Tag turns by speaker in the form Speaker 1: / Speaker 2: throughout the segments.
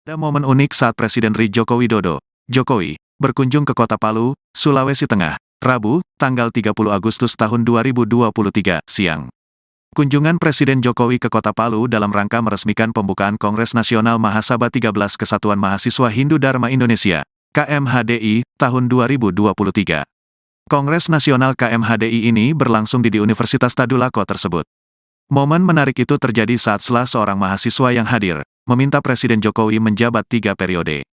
Speaker 1: Ada momen unik saat Presiden RI Joko Widodo, Jokowi, berkunjung ke Kota Palu, Sulawesi Tengah, Rabu, tanggal 30 Agustus tahun 2023, siang. Kunjungan Presiden Jokowi ke Kota Palu dalam rangka meresmikan pembukaan Kongres Nasional Mahasabha 13 Kesatuan Mahasiswa Hindu Dharma Indonesia, KMHDI, tahun 2023. Kongres Nasional KMHDI ini berlangsung di Universitas Tadulako tersebut. Momen menarik itu terjadi saat salah seorang mahasiswa yang hadir, meminta Presiden Jokowi menjabat 3 periode.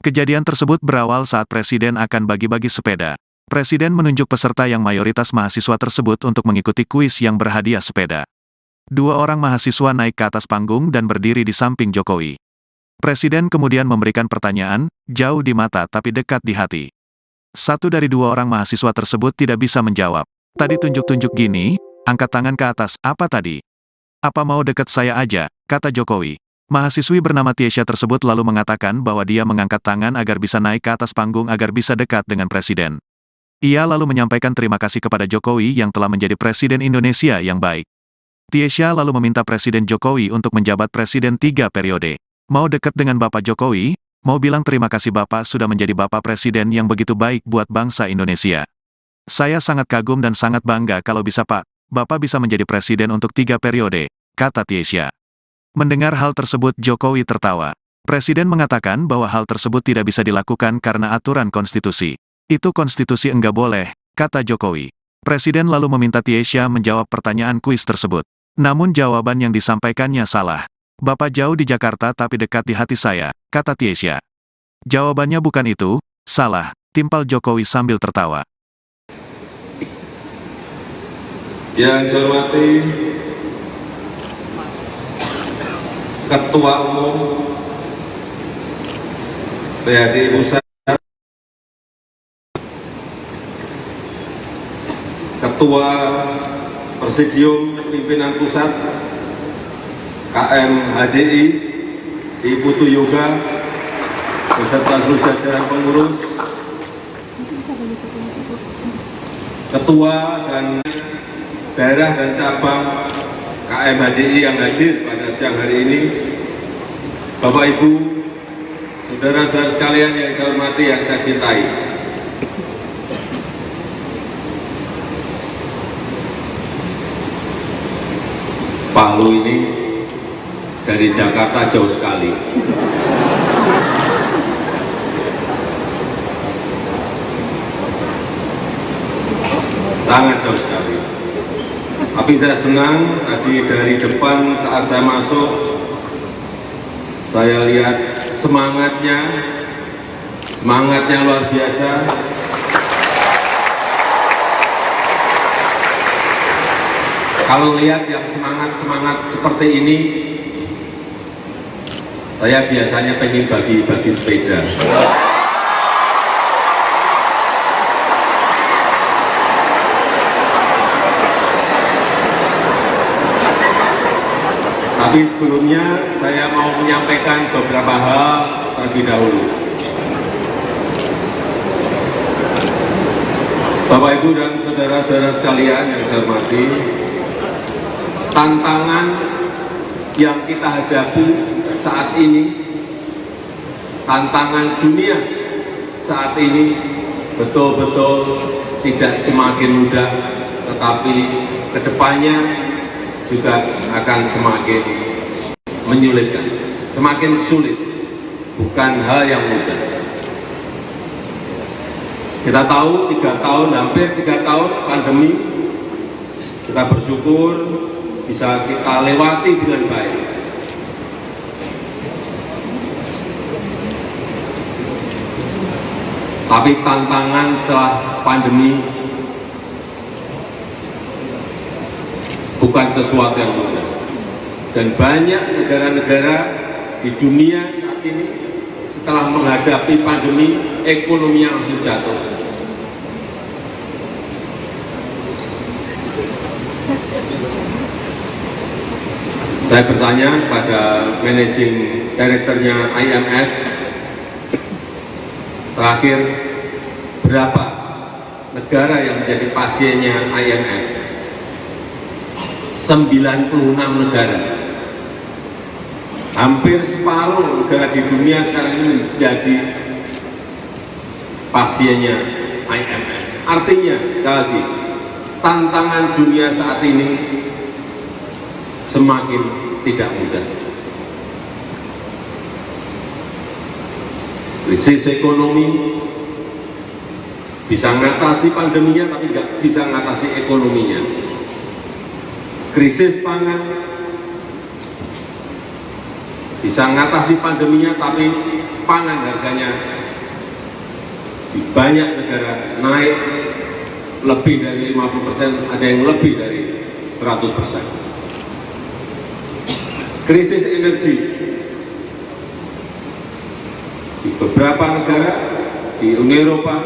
Speaker 1: Kejadian tersebut berawal saat Presiden akan bagi-bagi sepeda. Presiden menunjuk peserta yang mayoritas mahasiswa tersebut untuk mengikuti kuis yang berhadiah sepeda. 2 orang mahasiswa naik ke atas panggung dan berdiri di samping Jokowi. Presiden kemudian memberikan pertanyaan, jauh di mata tapi dekat di hati. Satu dari 2 orang mahasiswa tersebut tidak bisa menjawab. Tadi tunjuk-tunjuk gini, angkat tangan ke atas, apa tadi? Apa mau deket saya aja, kata Jokowi. Mahasiswi bernama Tiesha tersebut lalu mengatakan bahwa dia mengangkat tangan agar bisa naik ke atas panggung agar bisa dekat dengan Presiden. Ia lalu menyampaikan terima kasih kepada Jokowi yang telah menjadi Presiden Indonesia yang baik. Tiesha lalu meminta Presiden Jokowi untuk menjabat Presiden 3 periode. Mau dekat dengan Bapak Jokowi, mau bilang terima kasih Bapak sudah menjadi Bapak Presiden yang begitu baik buat bangsa Indonesia. Saya sangat kagum dan sangat bangga kalau bisa Pak, Bapak bisa menjadi Presiden untuk 3 periode, kata Tiesha. Mendengar hal tersebut Jokowi tertawa. Presiden mengatakan bahwa hal tersebut tidak bisa dilakukan karena aturan konstitusi. Itu konstitusi enggak boleh, kata Jokowi. Presiden lalu meminta Tiesha menjawab pertanyaan kuis tersebut. Namun jawaban yang disampaikannya salah. Bapak jauh di Jakarta tapi dekat di hati saya, kata Tiesha. Jawabannya bukan itu, salah, timpal Jokowi sambil tertawa.
Speaker 2: Yang saya hormati Ketua Umum PHDI Pusat, Ketua Presidium Pimpinan Pusat KMHDI, Ibu Tu Yoga, beserta seluruh jajaran pengurus, Ketua dan daerah dan cabang KMHDI yang hadir pada siang hari ini, Bapak Ibu, saudara-saudara sekalian yang saya hormati, yang saya cintai. Palu ini dari Jakarta jauh sekali. Sangat jauh sekali. Tapi saya senang tadi dari depan saat saya masuk, saya lihat semangatnya luar biasa. Kalau lihat yang semangat seperti ini, saya biasanya pengen bagi-bagi sepeda. Tapi sebelumnya saya mau menyampaikan beberapa hal terlebih dahulu. Bapak Ibu dan saudara-saudara sekalian yang saya hormati, tantangan yang kita hadapi saat ini, tantangan dunia saat ini betul-betul tidak semakin mudah, tetapi kedepannya juga akan semakin menyulitkan, semakin sulit, bukan hal yang mudah. Kita tahu 3 tahun, hampir 3 tahun pandemi, kita bersyukur bisa kita lewati dengan baik. Tapi tantangan setelah pandemi bukan sesuatu yang mudah. Dan banyak negara-negara di dunia saat ini setelah menghadapi pandemi, ekonominya langsung jatuh. Saya bertanya kepada managing directornya IMF, terakhir berapa negara yang menjadi pasiennya IMF? 96 negara. Hampir separuh negara di dunia sekarang ini menjadi pasiennya IMF. Artinya, sekali lagi, tantangan dunia saat ini semakin tidak mudah. Krisis ekonomi bisa mengatasi pandeminya, tapi nggak bisa mengatasi ekonominya. Krisis pangan bisa mengatasi pandeminya, tapi pangan harganya di banyak negara naik lebih dari 50%, ada yang lebih dari 100%. Krisis energi di beberapa negara di Uni Eropa,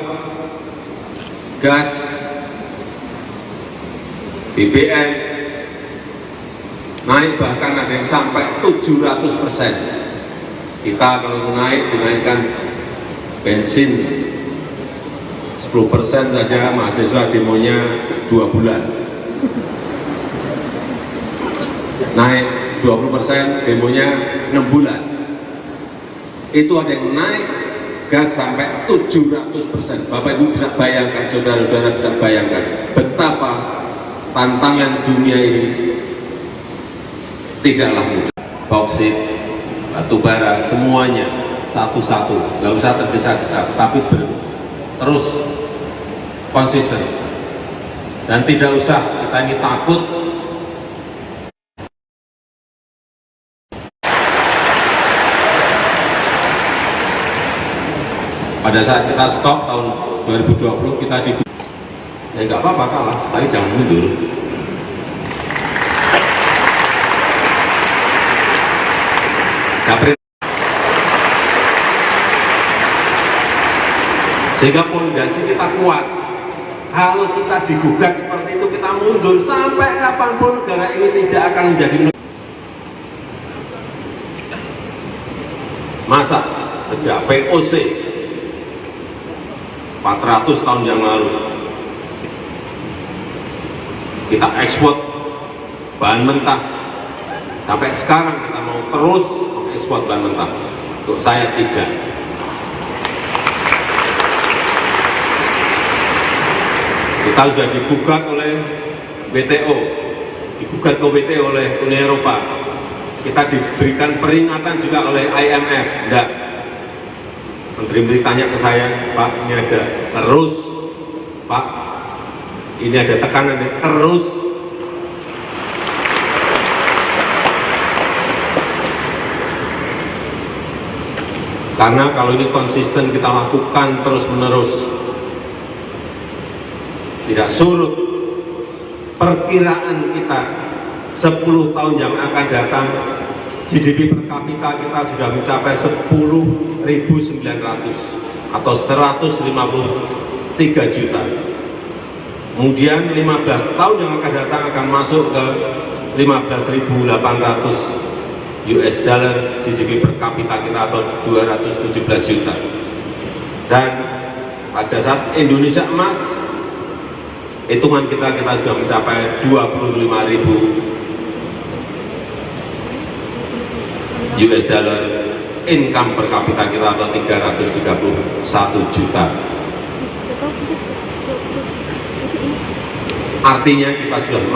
Speaker 2: gas, BBM naik bahkan ada yang sampai 700%. Kita kalau naik dinaikkan bensin 10% saja, mahasiswa demonya 2 bulan. Naik 20%, demonya 6 bulan. Itu ada yang naik gas sampai 700%. Bapak Ibu bisa bayangkan, saudara-saudara bisa bayangkan betapa tantangan dunia ini tidaklah mudah. Bauksit, batu bara, semuanya satu-satu, nggak usah tergesa-gesa, tapi terus konsisten. Dan tidak usah kita ini takut pada saat kita stop tahun 2020 kita di ya nggak apa-apa kalah, tapi jangan mundur. Sehingga pondasi kita kuat. Kalau kita digugat seperti itu, kita mundur sampai kapanpun negara ini tidak akan menjadi masa sejak VOC 400 tahun yang lalu kita ekspor bahan mentah, sampai sekarang kita mau terus ekspor bahan mentah. Untuk saya tidak. Kita sudah digugat oleh WTO, digugat ke WTO oleh Uni Eropa. Kita diberikan peringatan juga oleh IMF. Enggak. Menteri-menteri tanya ke saya, Pak, ini ada terus, Pak, ini ada tekanan terus. Karena kalau ini konsisten kita lakukan terus-menerus, tidak surut, perkiraan kita 10 tahun yang akan datang, GDP per kapita kita sudah mencapai 10.900 atau 153 juta. Kemudian 15 tahun yang akan datang akan masuk ke 15.800 US dollar GDP per kapita kita atau 217 juta. Dan pada saat Indonesia emas, hitungan kita sudah mencapai 25.000 US dollar income per kapita kita atau 331 juta. Artinya kita sudah